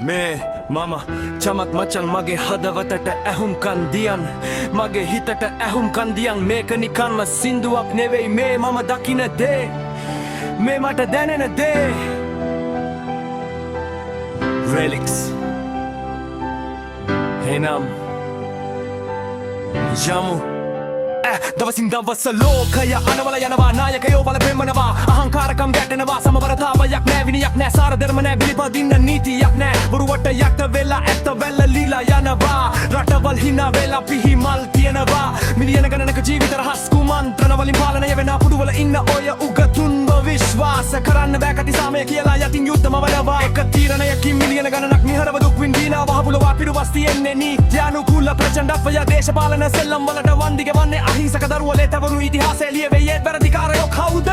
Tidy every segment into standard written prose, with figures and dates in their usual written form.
මේ මම චමත් මචන් මගේ හදවතට ඇහුම්කන් දියන් මගේ හිතට ඇහුම්කන් දියන් මේක නිකන්ම සින්දුවක් නෙවෙයි මේ මම දකින දේ මේ මට දැනෙන දේ Relics එනම් යමු දවසින් දවස ලෝකය අනවල යනවා නායකයෝ බල පෙම්මනවා අහංකාරකම් ගැටෙනවා සමබරතාවයක් නෑ විනියක් නෑ සාර ධර්ම නෑ පිළිපදින්න නීතියක් නෑ බොරුවට යට වෙලා ඇත්ත වැල්ල ලීලා යනවා රටවල් හිනා වෙලා පිහිමල් තියනවා මිලියන ගණනක ජීවිත රහස් කුමන්ත්‍රණ වලින් පාලනය වෙන පුඩුවල ඉන්න ඔය උගතුන්ව විශ්වාස කරන්න බෑ කටිසාමය කියලා යටින් යුද්ධම වඩවා එක තීරණයකින් මිලියන ගණනක් නිහරව දුක් විඳිනවා වහපුලවා පිරුවස් තියෙන්නේ නීත්‍යානුකූල ප්‍රචණ්ඩත්වය දේශපාලන සෙල්ලම් වලට වන්දි ගෙවන්නේ අහිංසක දරුවලේ තවනු ඉතිහාසය ලියවෙයි ඒත් වැරදිකාරයෝ කවුද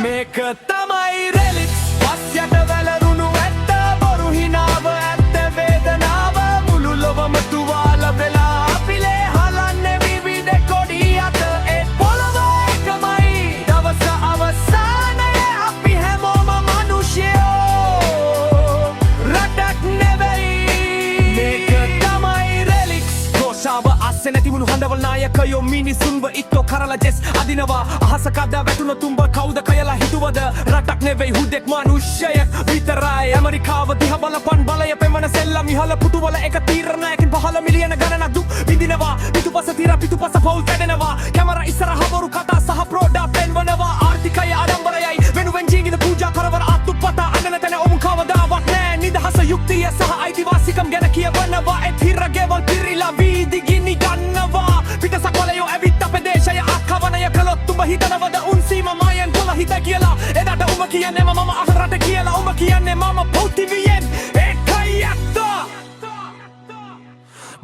මේක තමයි රෙලික්ස් පස්යට වැලරුණු ඇත්ත බොරු හිනාව ඇත්ත වේදනාව මුළු ලොවම තුවාල වෙලා අපිලේ හලන්නේ විවිධ කොඩි අත ඒ පොළව එකමයි දවස අවසානයේ අපි හැමෝම මනුෂ්‍යයෝ රටක් නෙවෙයි මේක තමයි රෙලික්ස් ഘോഷාව අස්සේ නැතිවුණු හඬවල් නායකයෝ මිනිසුන්ව ඉත්තෝ කරලා ජෙස් අදිනවා අහස කඩා වැටුණොත් උඹ කවුද කියලා හිතුවද රටක් නෙවෙයි හුදෙක් මනුෂ්‍යයෙක් විතරයි ඇමරිකාව දිහා බලපන් බලය පෙමන සෙල්ලම් ඉහළ පුටුවල එක තීරණයකින් 15 මිලියන ගණනක් දුක් විඳිනවා පිටුපස තිර පිටුපස පවුල් කැඩෙනවා කැමරා ඉස්සරහ බොරු කතා සහ ප්‍රෝඩා පෙන්වනවා ආර්ථිකය ආඩම්බරයයි වෙනුවෙන් ජීවිත පූජා කරවන අතුපත අඬන තැන ඔවුන් කවදාවත් නෑ නිදහස යුක්තිය සහ අයිතිවාසිකම් ගැන කියවනවා ඒ තිරගෙවල් පිරිලා වීදි ගිනි ගන්නවා පිටසක් වලයෝ ඇවිත් අපේ දේශය අත්කවනය කළොත් උඹ හිතනවද උන් සීම මායන් කොළ හිත කියලා එදාට උඹ කියන්නේ මම අහන රට කියලා උඹ කියන්නේ මම පෞතිවියෙන් ඒකයි ඇත්ත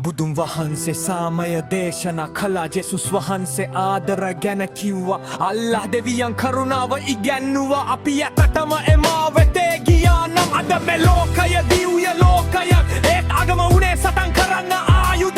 බුදුන් වහන්සේ සාමය දේශනා කළා ජෙසුස් වහන්සේ ආදර ගැන කිව්වා අල්ලාහ් දෙවියන් කරුණාව ඉගැන්නුවා අපි යටටම එමා වෙතේ ගියා නම් අද මේ ලෝකය දිව්‍ය ලෝකයක් ඒත් අගම උනේ සටන් කරන්න ආයුධ